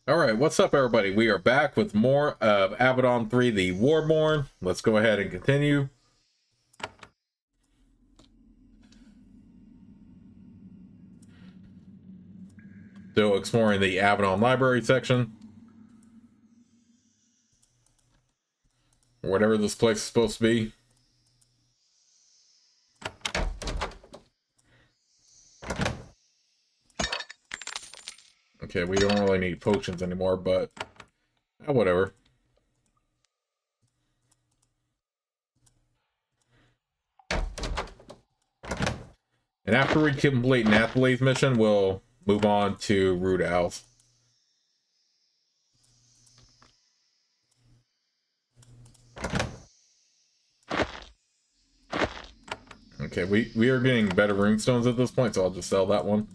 Alright, what's up everybody? We are back with more of Avadon 3, the Warborn. Let's go ahead and continue. Still exploring the Avadon library section. Or whatever this place is supposed to be. Okay, we don't really need potions anymore, but whatever. And after we complete Nathalie's mission, we'll move on to Rudow's. Okay, we are getting better runestones at this point, so I'll just sell that one.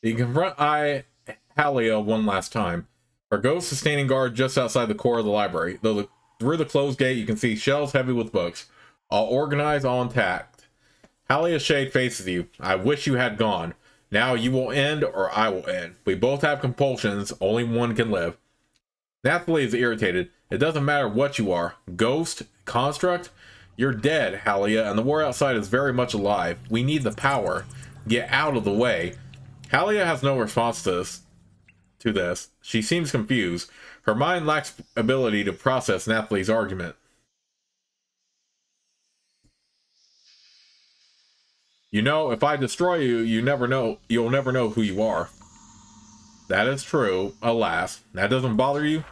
You confront Halia one last time. Her ghost is standing guard just outside the core of the library. Through the closed gate, you can see shelves heavy with books. All organized, all intact. Halia's shade faces you. I wish you had gone. Now you will end, or I will end. We both have compulsions. Only one can live. Nathalie is irritated. It doesn't matter what you are. Ghost? Construct? You're dead, Halia, and the war outside is very much alive. We need the power. Get out of the way. Halia has no response to this. She seems confused. Her mind lacks ability to process Nathalie's argument. You know, if I destroy you, you'll never know who you are. That is true, alas. That doesn't bother you?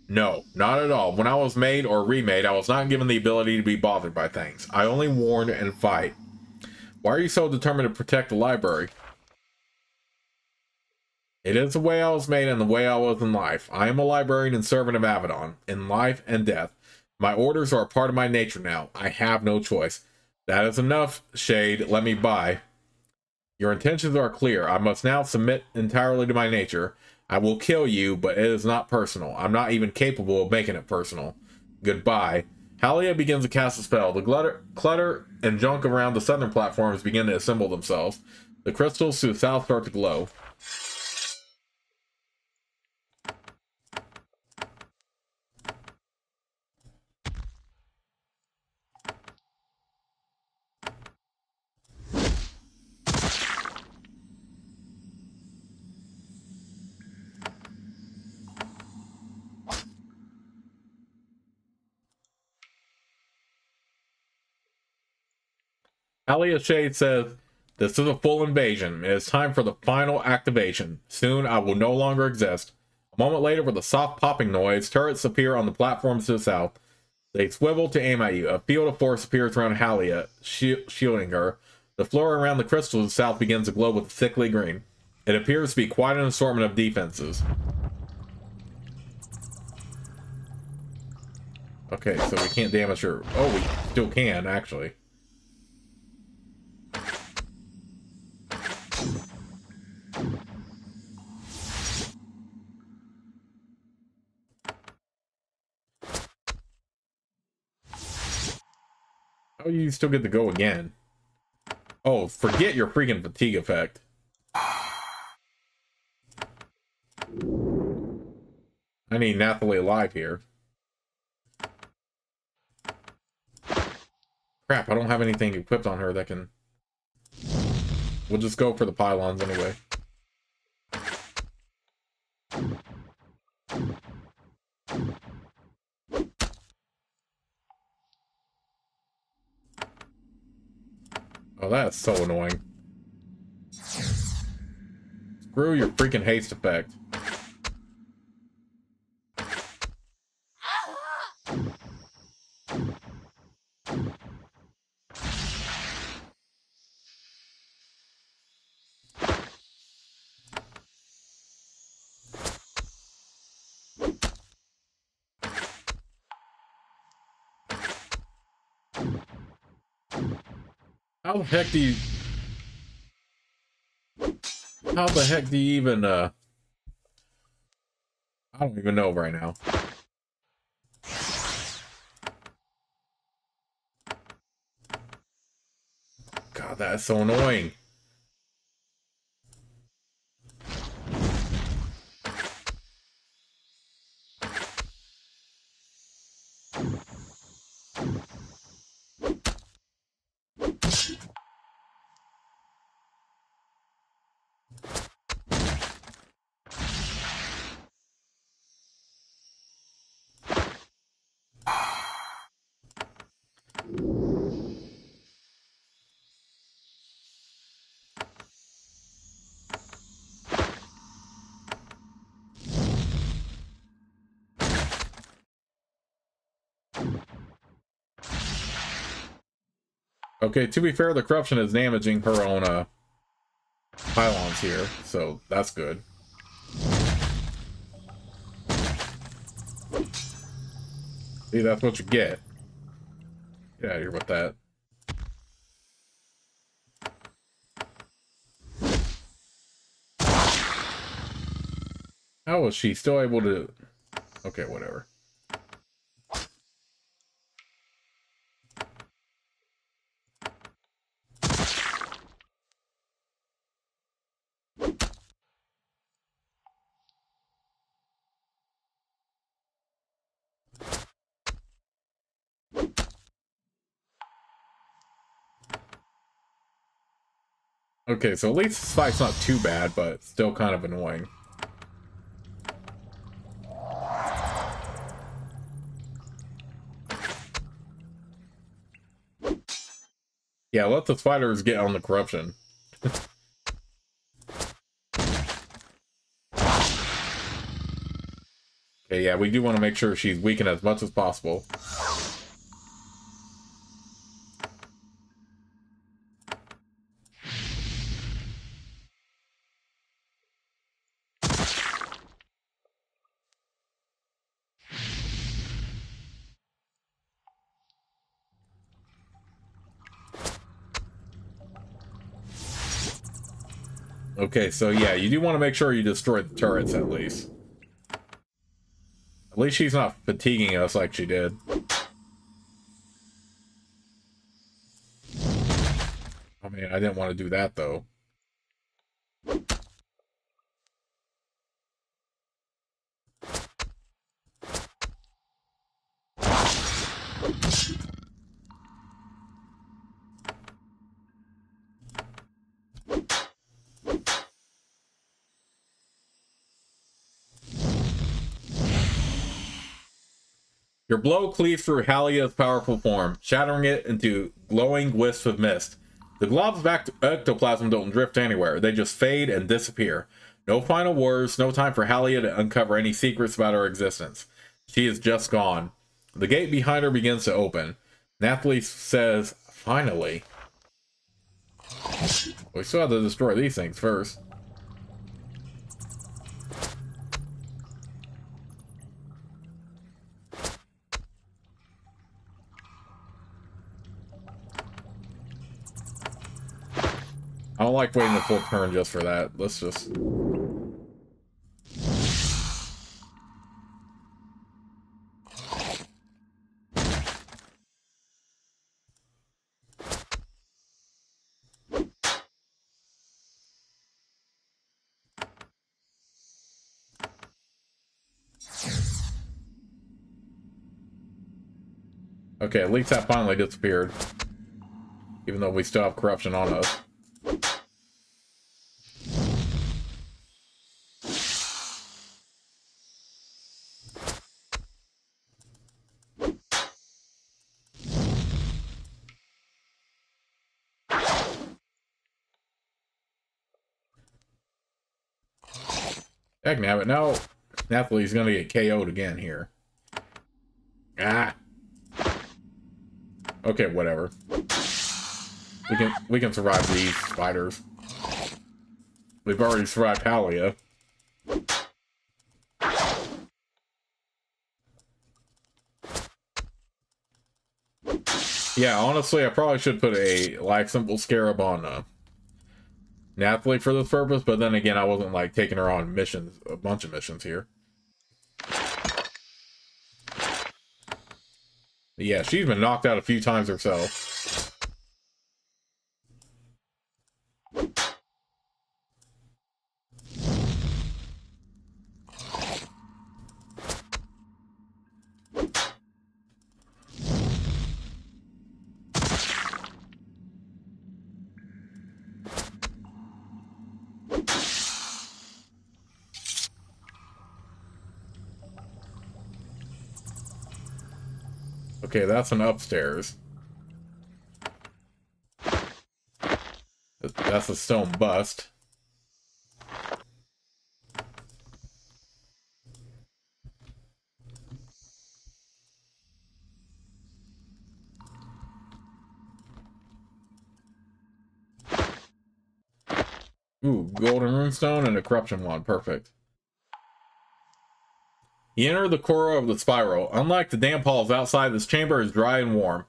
No, not at all. When I was made or remade, I was not given the ability to be bothered by things. I only warn and fight. Why are you so determined to protect the library? It is the way I was made and the way I was in life. I am a librarian and servant of Avadon, in life and death. My orders are a part of my nature now. I have no choice. That is enough, Shade. Let me by. Your intentions are clear. I must now submit entirely to my nature. I will kill you, but it is not personal. I'm not even capable of making it personal. Goodbye. Halia begins to cast a spell. The clutter and junk around the southern platforms begin to assemble themselves. The crystals to the south start to glow. Halia Shade says, "This is a full invasion. It is time for the final activation. Soon I will no longer exist." A moment later, with a soft popping noise, turrets appear on the platforms to the south. They swivel to aim at you. A field of force appears around Halia, shielding her. The floor around the crystal to the south begins to glow with a sickly green. It appears to be quite an assortment of defenses. Okay, so we can't damage her. Oh, we still can, actually. Oh, you still get to go again. Oh, forget your freaking fatigue effect. I need Nathalie alive here. Crap, I don't have anything equipped on her that can... We'll just go for the pylons anyway. Oh, that's so annoying. Screw your freaking haste effect. How the heck do you... How the heck do you even, I don't even know right now. God, that's so annoying. Okay, to be fair, the corruption is damaging her own pylons here, so that's good. See, that's what you get. Get out of here with that. How was she still able to... Okay, whatever. Okay, so at least this fight's not too bad, but still kind of annoying. Yeah, let the spiders get on the corruption. Okay, yeah, we do want to make sure she's weakened as much as possible. Okay, so yeah, you do want to make sure you destroy the turrets at least. At least she's not fatiguing us like she did. I mean, I didn't want to do that though. Your blow cleaves through Halia's powerful form, shattering it into glowing wisps of mist. The globs of ectoplasm don't drift anywhere. They just fade and disappear. No final words, no time for Halia to uncover any secrets about her existence. She is just gone. The gate behind her begins to open. Nathalie says, finally. We still have to destroy these things first. I don't like waiting a full turn just for that. Let's just... Okay, at least that finally disappeared. Even though we still have corruption on us. Heck nabbit, no. Nathalie's gonna get KO'd again here. Ah. Okay, whatever. We can survive these spiders. We've already survived Halia. Yeah, honestly, I probably should put a life symbol scarab on Nathalie for this purpose, but then again, I wasn't like taking her on missions, a bunch of missions here. Yeah, she's been knocked out a few times herself. Okay, that's an upstairs. That's a stone bust. Ooh, golden runestone and a corruption wand. Perfect. You enter the core of the spiral. Unlike the damp halls outside, this chamber is dry and warm.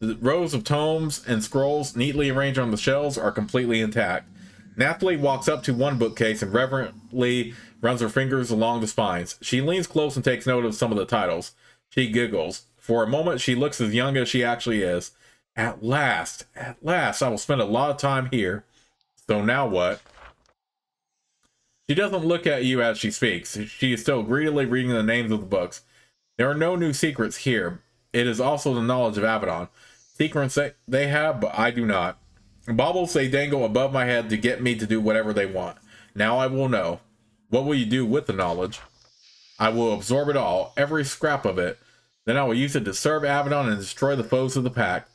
The rows of tomes and scrolls neatly arranged on the shelves are completely intact. Nathalie walks up to one bookcase and reverently runs her fingers along the spines. She leans close and takes note of some of the titles. She giggles. For a moment, she looks as young as she actually is. At last, I will spend a lot of time here. So now what? She doesn't look at you as she speaks. She is still greedily reading the names of the books. There are no new secrets here. It is also the knowledge of Avadon. Secrets they have, but I do not. Baubles they dangle above my head to get me to do whatever they want. Now I will know. What will you do with the knowledge? I will absorb it all, every scrap of it. Then I will use it to serve Avadon and destroy the foes of the pack.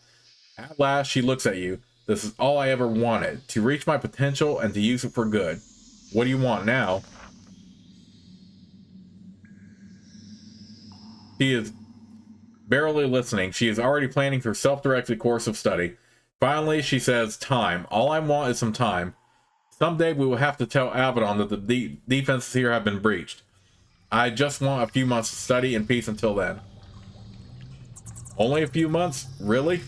At last she looks at you. This is all I ever wanted, to reach my potential and to use it for good. What do you want now? She is barely listening. She is already planning her self-directed course of study. Finally, she says, time. All I want is some time. Someday we will have to tell Avadon that the defenses here have been breached. I just want a few months of study and peace until then. Only a few months? Really?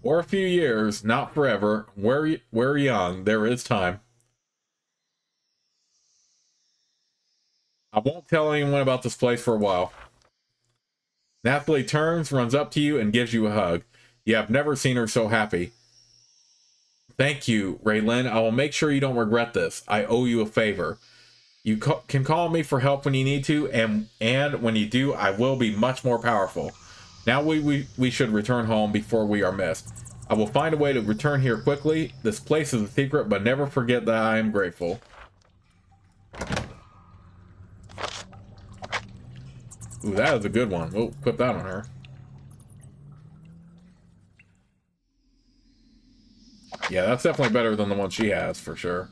Or a few years, not forever. We're young. There is time. I won't tell anyone about this place for a while. Nathalie turns, runs up to you, and gives you a hug. You have never seen her so happy. Thank you, Raylan. I will make sure you don't regret this. I owe you a favor. You can call me for help when you need to, and when you do, I will be much more powerful. Now we should return home before we are missed. I will find a way to return here quickly. This place is a secret, but never forget that I am grateful. Ooh, that is a good one. We'll put that on her. Yeah, that's definitely better than the one she has, for sure.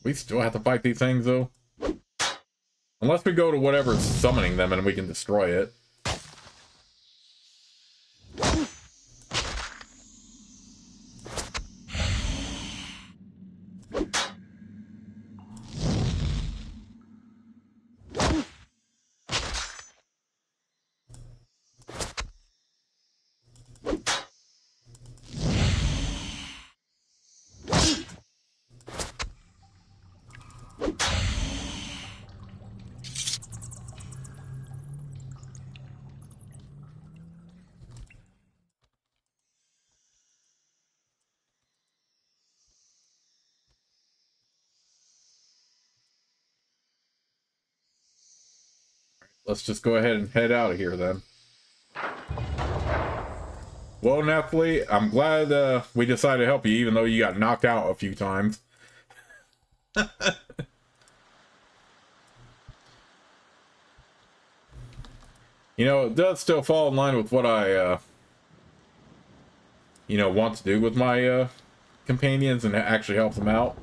We still have to fight these things, though. Unless we go to whatever's summoning them and we can destroy it. Let's just go ahead and head out of here then. Well, Nathalie, I'm glad we decided to help you, even though you got knocked out a few times. You know, it does still fall in line with what I, you know, want to do with my companions and actually help them out.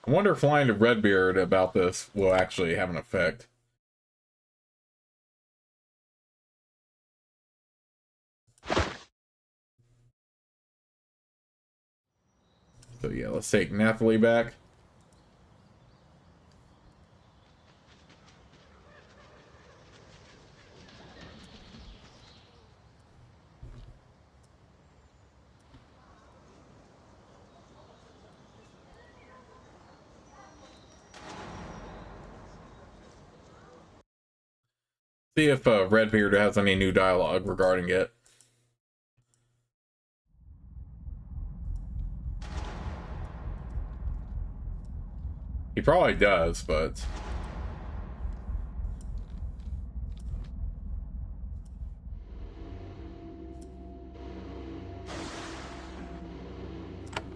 I wonder if lying to Redbeard about this will actually have an effect. So yeah, let's take Nathalie back. See if Redbeard has any new dialogue regarding it. He probably does, but...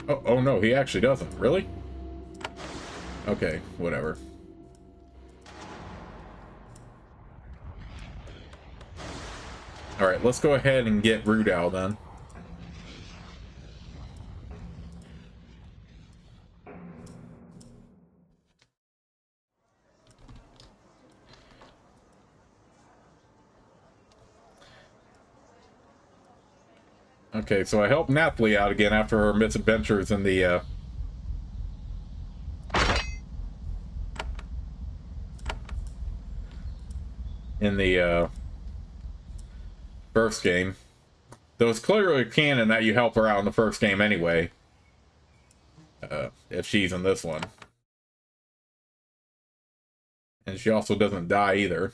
Oh no, he actually doesn't. Really? Okay, whatever. Alright, let's go ahead and get Rudow then. Okay, so I helped Nathalie out again after her misadventures in the first game. Though it's clearly canon that you help her out in the first game anyway. If she's in this one. And she also doesn't die either.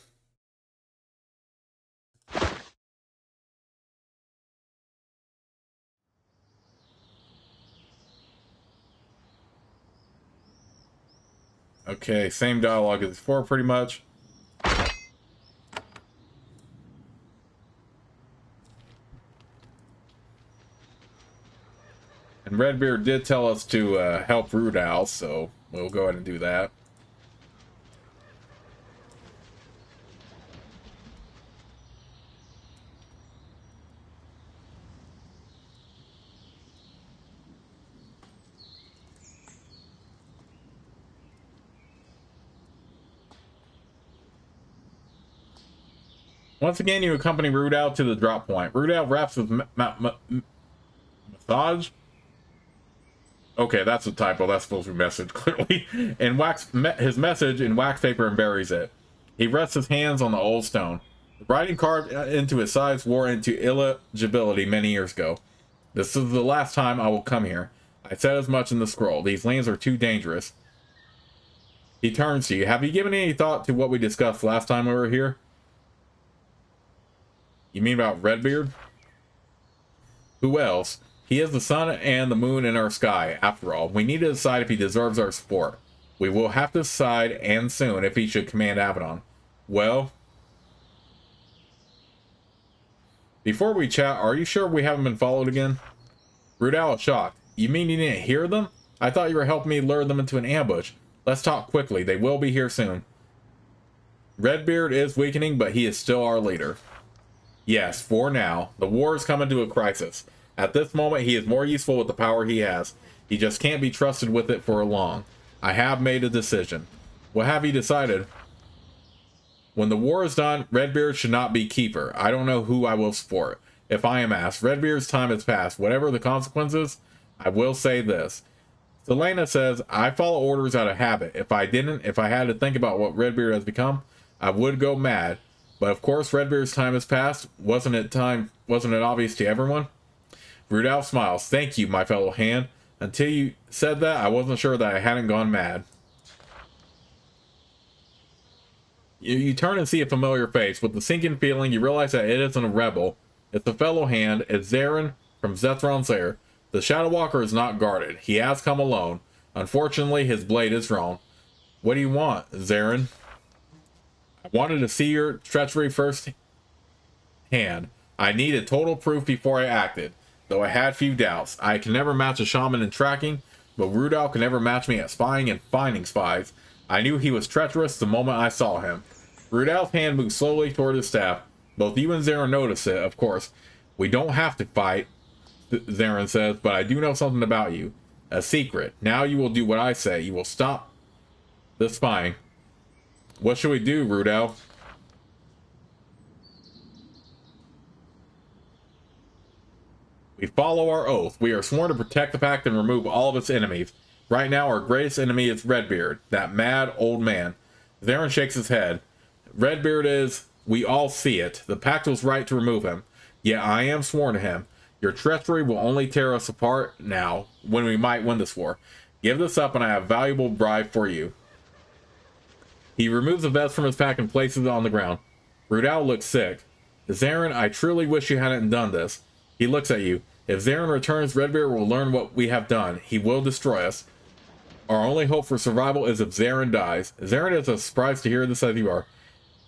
Okay, same dialogue as before pretty much. And Redbeard did tell us to help Rudow, so we'll go ahead and do that. Once again, you accompany Rudow to the drop point. Rudow wraps his massage. Okay, that's a typo. That's supposed to be message, clearly. And his message in wax paper and buries it. He rests his hands on the old stone. The writing carved into his sides wore into illegibility many years ago. This is the last time I will come here. I said as much in the scroll. These lands are too dangerous. He turns to you. Have you given any thought to what we discussed last time we were here? You mean about Redbeard? Who else? He is the sun and the moon in our sky. After all, we need to decide if he deserves our support. We will have to decide, and soon, if he should command Avadon. Well... Before we chat, are you sure we haven't been followed again? Rudow is shocked. You mean you didn't hear them? I thought you were helping me lure them into an ambush. Let's talk quickly. They will be here soon. Redbeard is weakening, but he is still our leader. Yes, for now. The war is coming to a crisis. At this moment, he is more useful with the power he has. He just can't be trusted with it for long. I have made a decision. What have you decided? When the war is done, Redbeard should not be keeper. I don't know who I will support. If I am asked, Redbeard's time has passed. Whatever the consequences, I will say this. Selena says, I follow orders out of habit. If I had to think about what Redbeard has become, I would go mad. But of course, Redbeard's time has passed. Wasn't it obvious to everyone? Rudow smiles. Thank you, my fellow hand. Until you said that, I wasn't sure that I hadn't gone mad. You turn and see a familiar face. With the sinking feeling, you realize that it isn't a rebel. It's a fellow hand. It's Zarin from Zethron's lair. The Shadow Walker is not guarded. He has come alone. Unfortunately, his blade is wrong. What do you want, Zarin? I wanted to see your treachery first hand. I needed total proof before I acted. Though I had few doubts. I can never match a shaman in tracking, but Rudow can never match me at spying and finding spies. I knew he was treacherous the moment I saw him. Rudow's hand moved slowly toward his staff. Both you and Zarin notice it, of course. We don't have to fight, Zarin says, but I do know something about you. A secret. Now you will do what I say. You will stop the spying. What should we do, Rudow? We follow our oath. We are sworn to protect the pact and remove all of its enemies. Right now, our greatest enemy is Redbeard, that mad old man. Zarin shakes his head. Redbeard is... We all see it. The pact was right to remove him. Yet I am sworn to him. Your treachery will only tear us apart now, when we might win this war. Give this up and I have a valuable bribe for you. He removes the vest from his pack and places it on the ground. Rudow looks sick. Zarin, I truly wish you hadn't done this. He looks at you. If Zarin returns, Redbeard will learn what we have done. He will destroy us. Our only hope for survival is if Zarin dies. Zarin is as surprised to hear this as you are.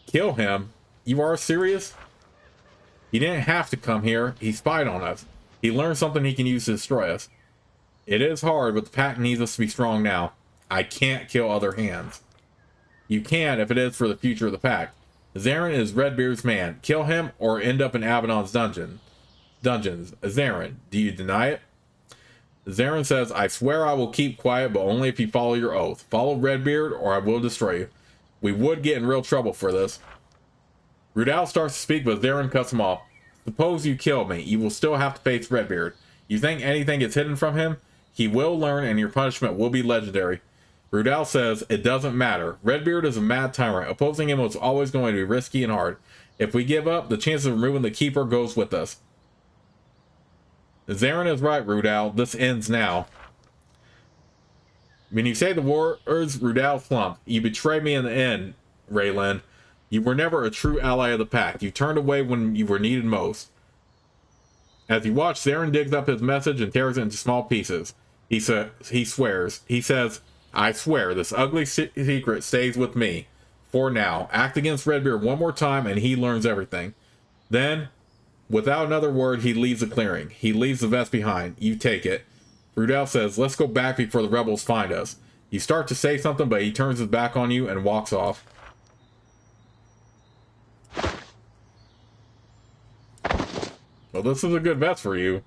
Kill him? You are serious? He didn't have to come here. He spied on us. He learned something he can use to destroy us. It is hard, but the pact needs us to be strong now. I can't kill other hands. You can if it is for the future of the pact. Zarin is Redbeard's man. Kill him or end up in Avadon's dungeons. Zarin, do you deny it? Zarin says, I swear I will keep quiet, but only if you follow your oath. Follow Redbeard or I will destroy you. We would get in real trouble for this. Rudow starts to speak, but Zarin cuts him off. Suppose you kill me. You will still have to face Redbeard. You think anything is hidden from him? He will learn and your punishment will be legendary. Rudow says, it doesn't matter. Redbeard is a mad tyrant. Opposing him was always going to be risky and hard. If we give up, the chance of removing the Keeper goes with us. Zarin is right, Rudow. This ends now. When you say the words, Rudow slumped. You betrayed me in the end, Raylan. You were never a true ally of the pact. You turned away when you were needed most. As you watch, Zarin digs up his message and tears it into small pieces. He swears. He says, I swear this ugly secret stays with me. For now. Act against Redbeard one more time and he learns everything. Then, without another word, he leaves the clearing. He leaves the vest behind. You take it. Rudow says, let's go back before the rebels find us. You start to say something, but he turns his back on you and walks off. Well, this is a good vest for you.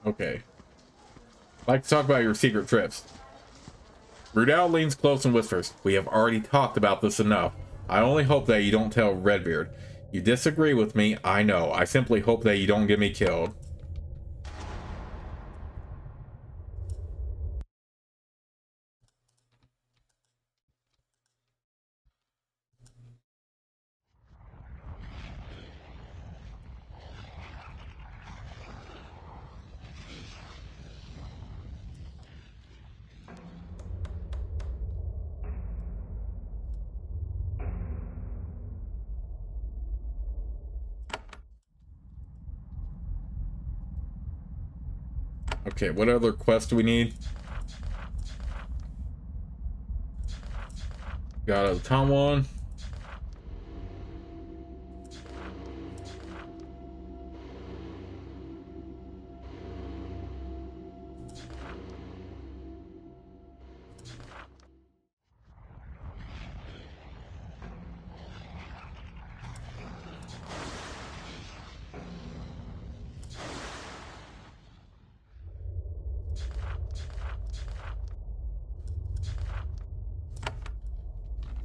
Okay. I'd like to talk about your secret trips. Rudow leans close and whispers, we have already talked about this enough. I only hope that you don't tell Redbeard. You disagree with me, I know. I simply hope that you don't get me killed. Okay, what other quest do we need? Got a Tom one.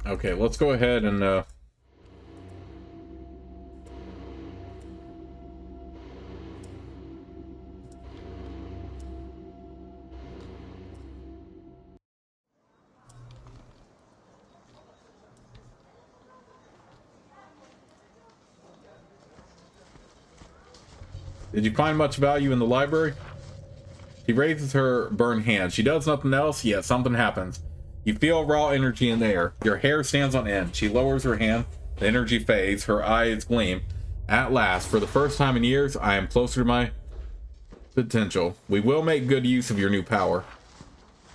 Okay, let's go ahead and did you find much value in the library? She raises her burned hand. She does nothing else, yet something happens. You feel raw energy in the air. Your hair stands on end. She lowers her hand. The energy fades. Her eyes gleam. At last, for the first time in years, I am closer to my potential. We will make good use of your new power.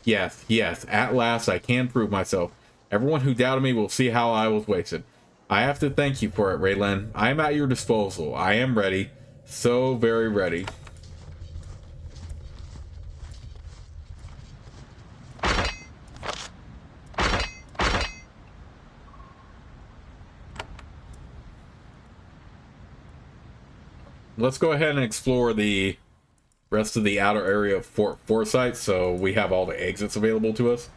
Yes, yes, at last I can prove myself. Everyone who doubted me will see how I was wasted. I have to thank you for it, Raylan. I am at your disposal. I am ready. So very ready. Let's go ahead and explore the rest of the outer area of Fort Forsyth so we have all the exits available to us.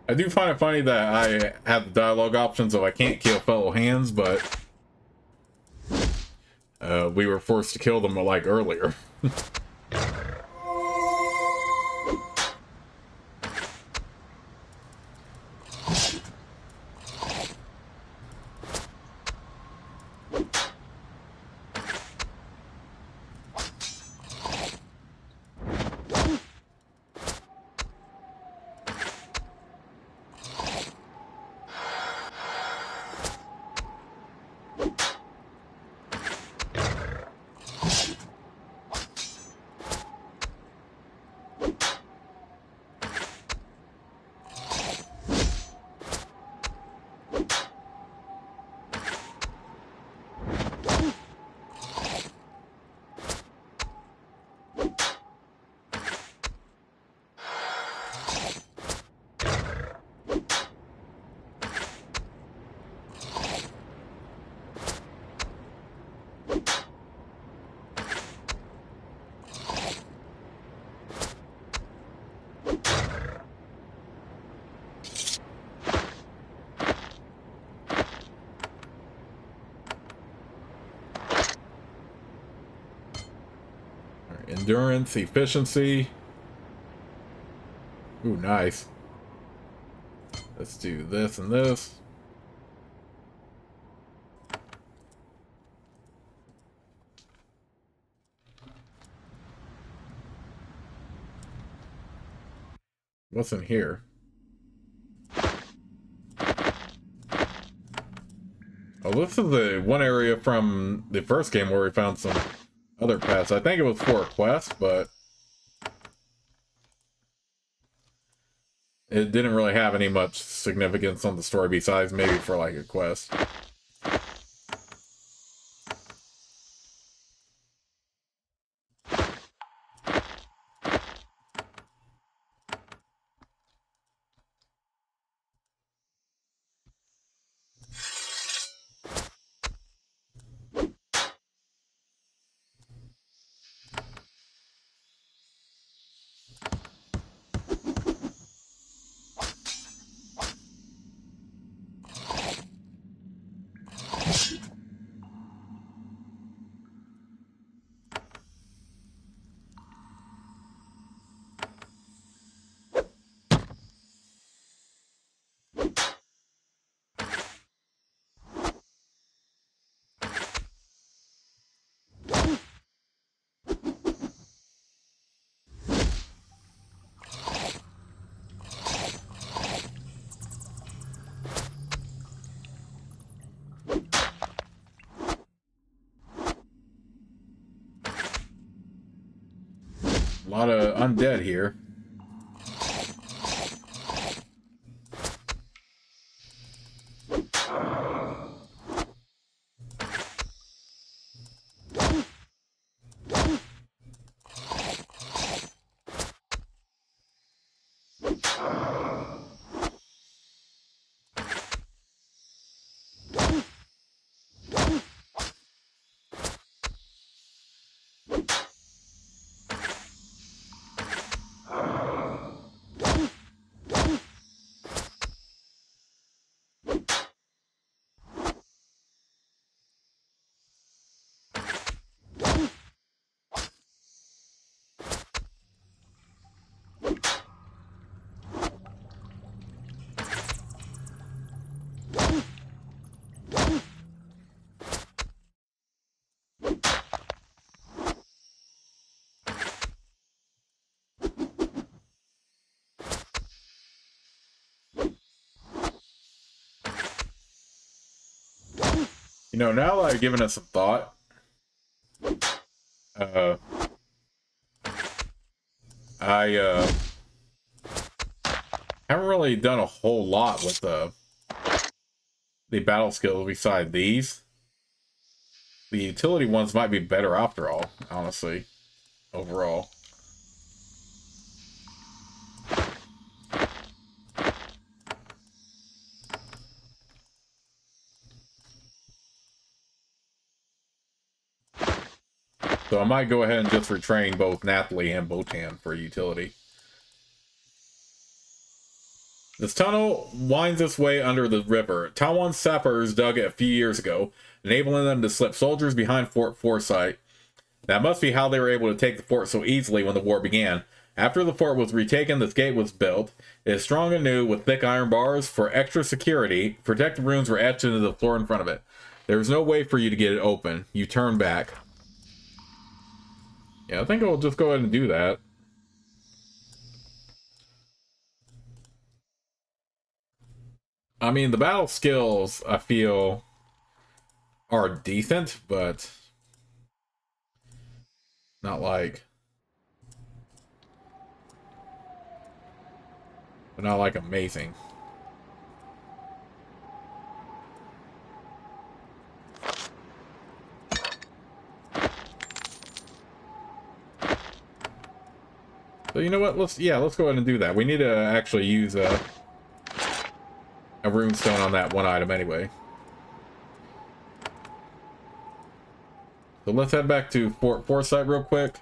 I do find it funny that I have the dialogue options of I can't kill fellow hands, but we were forced to kill them like earlier. Endurance, efficiency. Ooh, nice. Let's do this and this. What's in here? Oh, this is the one area from the first game where we found some other quests. I think it was for a quest, but it didn't really have any much significance on the story besides maybe for like a quest. A lot of undead here. You know, now that I've given it some thought, I haven't really done a whole lot with the battle skills beside these. The utility ones might be better after all, honestly, overall. So I might go ahead and just retrain both Nathalie and Botan for utility. This tunnel winds its way under the river. Talon's sappers dug it a few years ago, enabling them to slip soldiers behind Fort Forsyth. That must be how they were able to take the fort so easily when the war began. After the fort was retaken, this gate was built. It is strong and new, with thick iron bars. For extra security, protective runes were etched into the floor in front of it. There was no way for you to get it open. You turn back. Yeah, I think I'll just go ahead and do that. I mean, the battle skills, I feel, are decent, but not like... but not like amazing. So you know what? Let's go ahead and do that. We need to actually use a runestone on that one item anyway. So let's head back to Fort Forsyth real quick.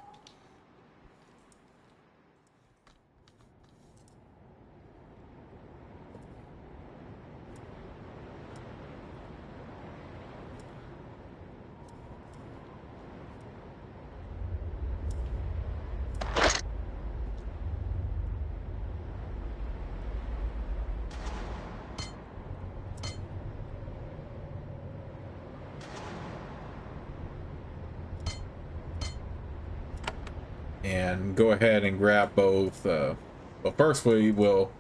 And go ahead and grab both, but first we will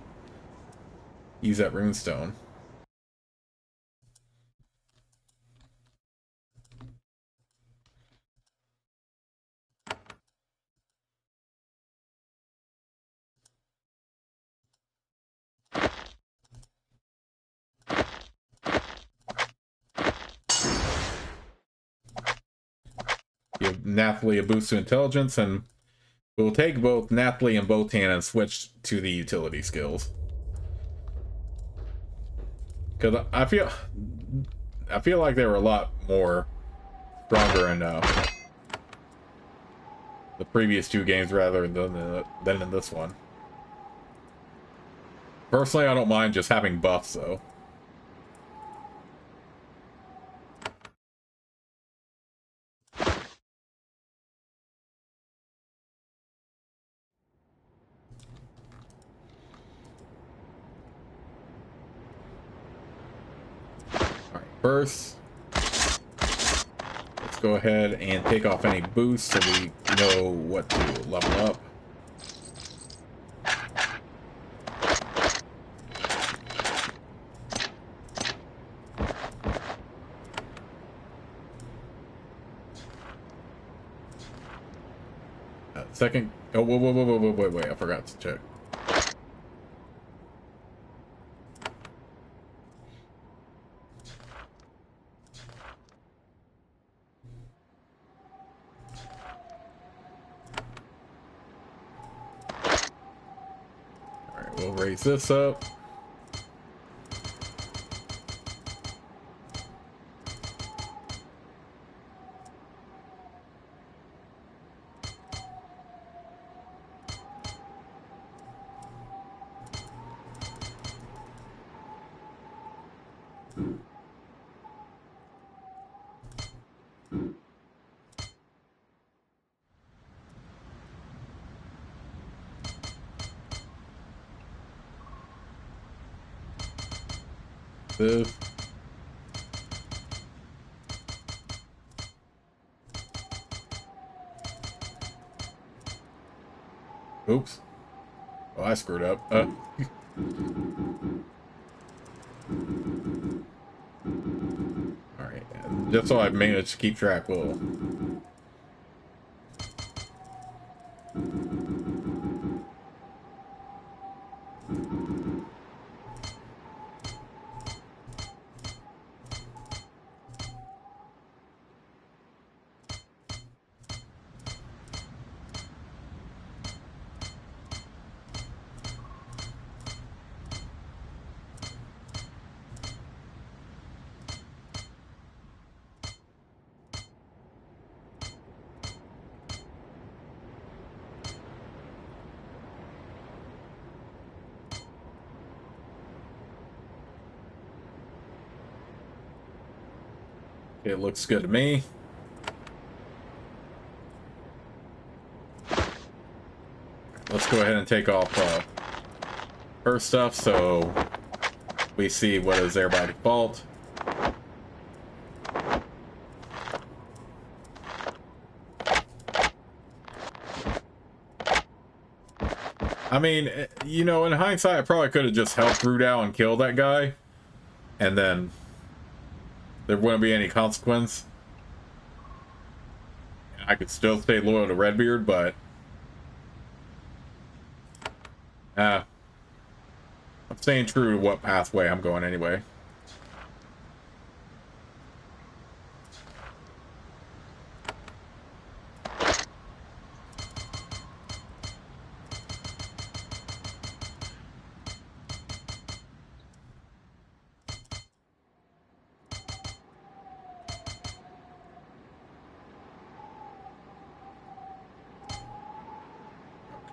use that runestone. Give Nathalie a boost to intelligence, and we'll take both Nathalie and Botan and switch to the utility skills. Because I feel like they were a lot more stronger in the previous two games rather than in this one. Personally, I don't mind just having buffs, though. Alright, first, let's go ahead and take off any boosts so we know what to level up. Second, oh, wait, I forgot to check. Alright, we'll raise this up. This. Oops. Oh, I screwed up. Alright, just so I've managed to keep track, we'll... It looks good to me. Let's go ahead and take off her stuff so we see what is there by default. I mean, you know, in hindsight, I probably could have just helped Rudow and killed that guy, and then there wouldn't be any consequence. I could still stay loyal to Redbeard, but I'm staying true to what pathway I'm going anyway.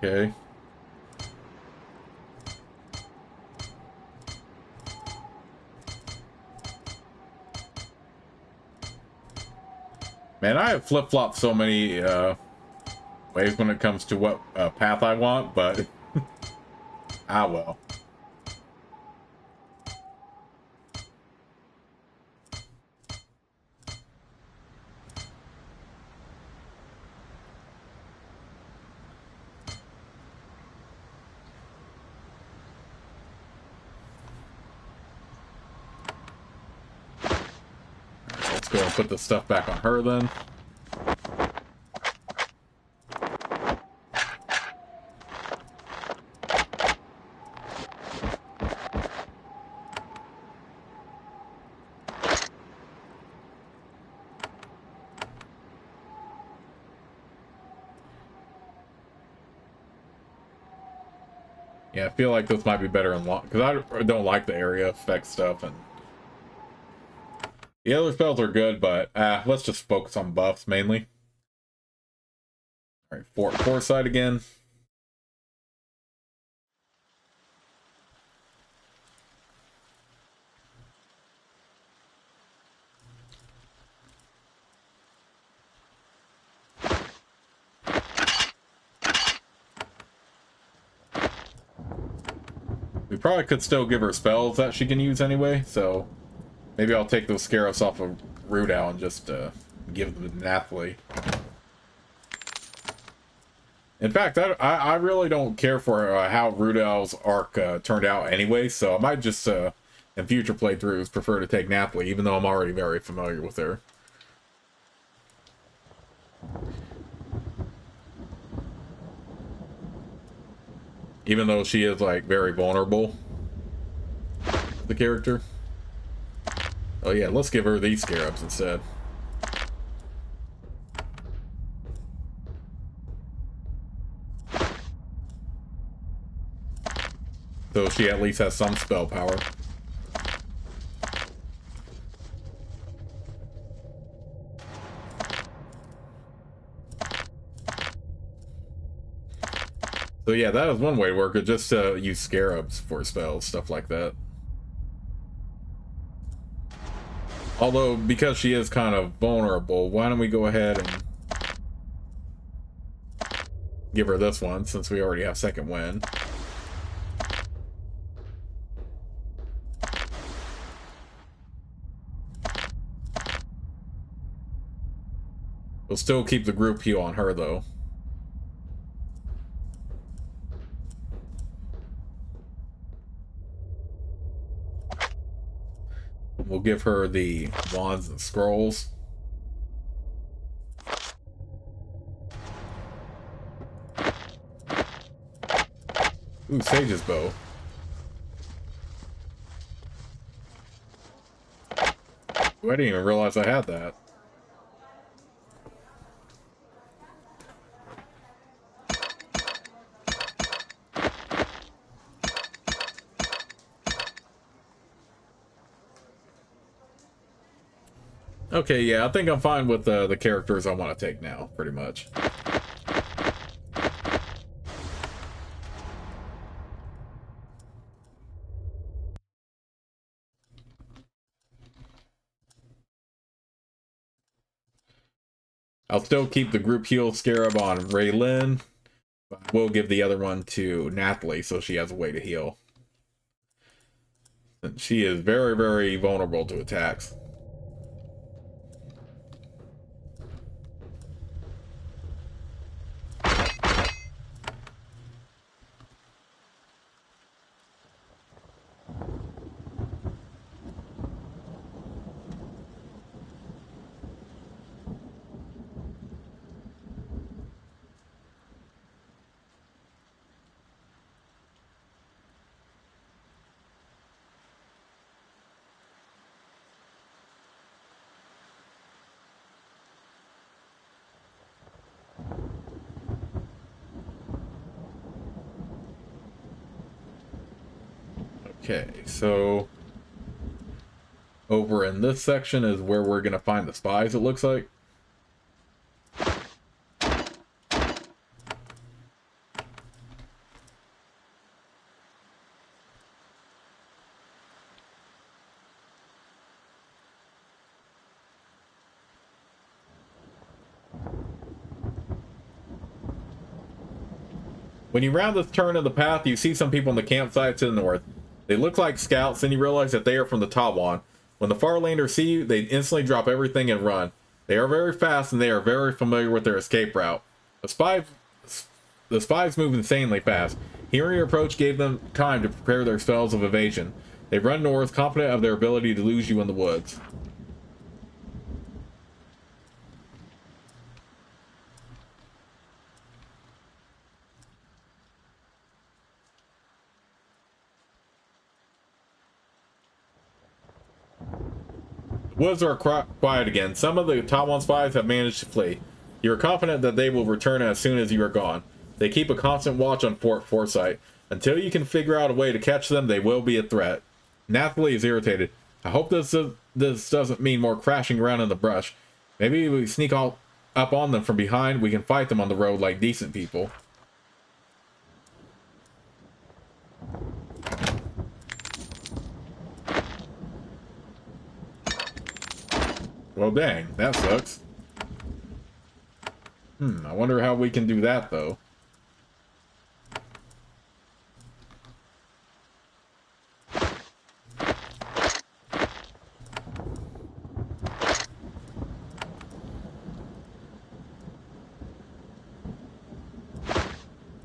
Okay. Man, I have flip-flopped so many ways when it comes to what path I want, but ah well. Let's go and put the stuff back on her then. Yeah, I feel like this might be better in long, because I don't like the area effect stuff, and the other spells are good, but let's just focus on buffs mainly. All right, foresight again. We probably could still give her spells that she can use anyway, so maybe I'll take those scarabs off of Rudow and just give them to Nathalie. In fact, I really don't care for how Rudow's arc turned out anyway, so I might just, in future playthroughs, prefer to take Nathalie, even though I'm already very familiar with her. Even though she is, like, very vulnerable, the character. Oh yeah, let's give her these scarabs instead. So she at least has some spell power. So yeah, that is one way to work it, just use scarabs for spells, stuff like that. Although, because she is kind of vulnerable, why don't we go ahead and give her this one, since we already have second wind. We'll still keep the group heal on her, though. We'll give her the wands and scrolls. Ooh, Sage's bow. Ooh, I didn't even realize I had that. Okay, yeah, I think I'm fine with the characters I want to take now, pretty much. I'll still keep the group heal scarab on Raylin, but we'll give the other one to Nathalie so she has a way to heal. And she is very, very vulnerable to attacks. Okay, so over in this section is where we're going to find the spies, it looks like. When you round this turn of the path, you see some people in the campsite to the north. They look like scouts, and you realize that they are from the Tawan. When the Farlanders see you, they instantly drop everything and run. They are very fast, and they are very familiar with their escape route. The spies move insanely fast. Hearing your approach gave them time to prepare their spells of evasion. They run north, confident of their ability to lose you in the woods. Woods are quiet again. Some of the Tawan spies have managed to flee. You are confident that they will return as soon as you are gone. They keep a constant watch on Fort Foresight. Until you can figure out a way to catch them, they will be a threat. Nathalie is irritated. I hope this doesn't mean more crashing around in the brush. Maybe we sneak up on them from behind. We can fight them on the road like decent people. Well, dang, that sucks. I wonder how we can do that, though.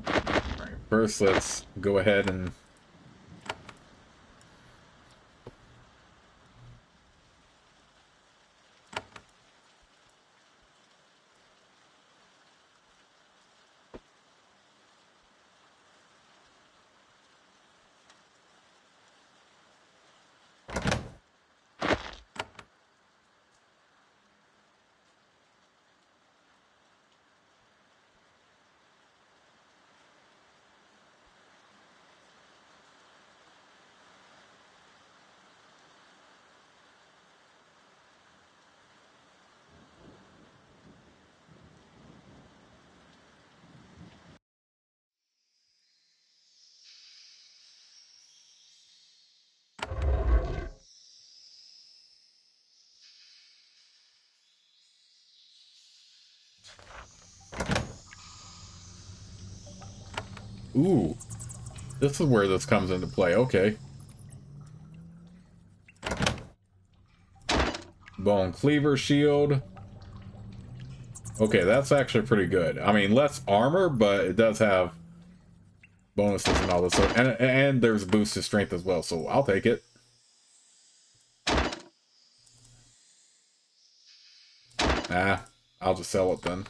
Alright, first, let's go ahead and... Ooh, this is where this comes into play. Okay. Bone Cleaver Shield. Okay, that's actually pretty good. I mean, less armor, but it does have bonuses and all this. So, and there's a boost to strength as well, so I'll take it. Ah, I'll just sell it then.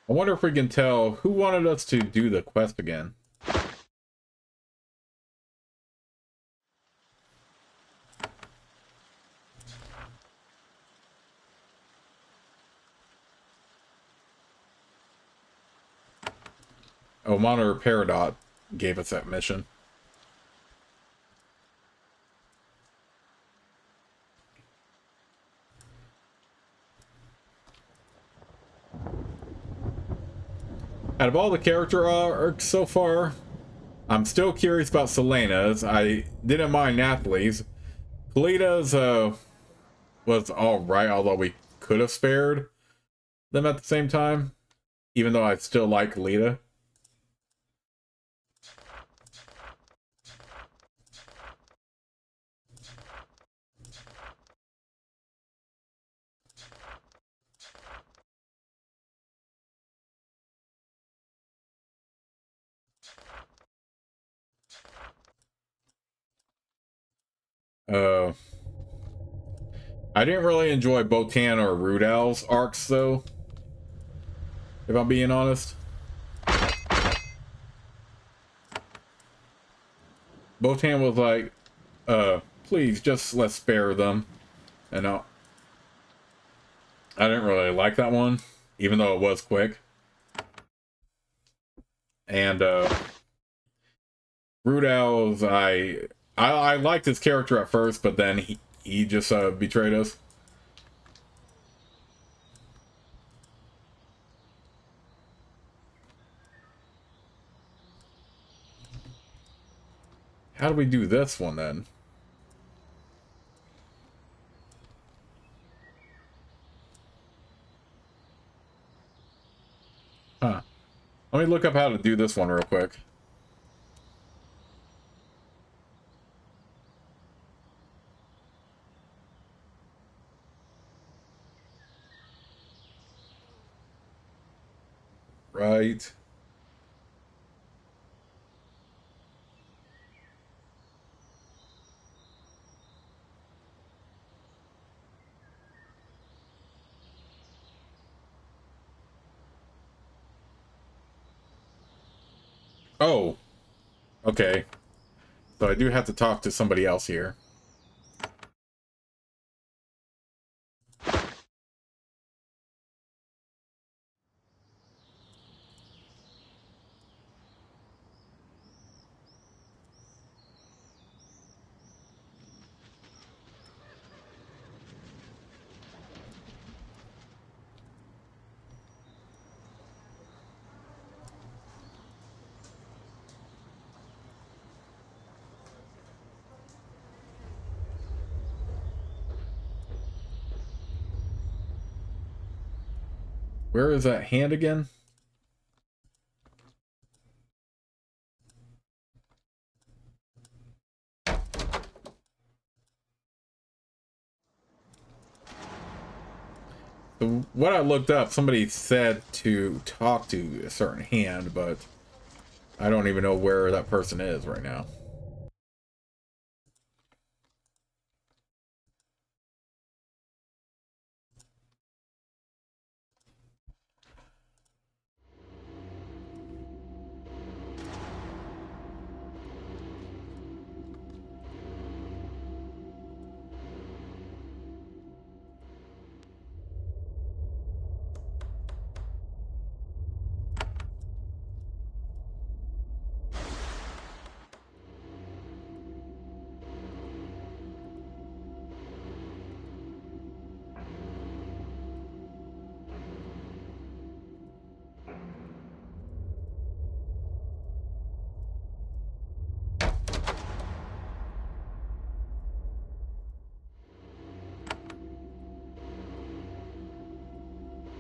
I wonder if we can tell who wanted us to do the quest again. Oh, Monitor Peridot gave us that mission. Out of all the character arcs so far, I'm still curious about Selena's. I didn't mind Nathalie's. Kalita's was alright, although we could have spared them at the same time, even though I still like Kalita. I didn't really enjoy Botan or Rudow's arcs, though, if I'm being honest. Botan was like, please, just let's spare them. And I didn't really like that one, even though it was quick. And, Rudow's, I liked his character at first, but then he just betrayed us. How do we do this one then? Huh. Let me look up how to do this one real quick. Right. Oh, okay. So I do have to talk to somebody else here. Where is that hand again? So what I looked up, somebody said to talk to a certain hand, but I don't even know where that person is right now.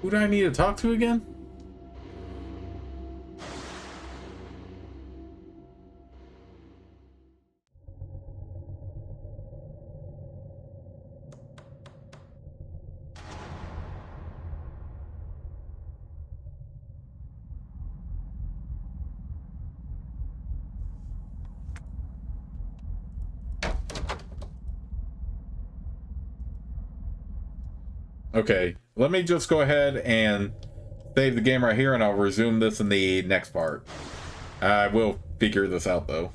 Who do I need to talk to again? Okay, let me just go ahead and save the game right here, and I'll resume this in the next part. I will figure this out, though.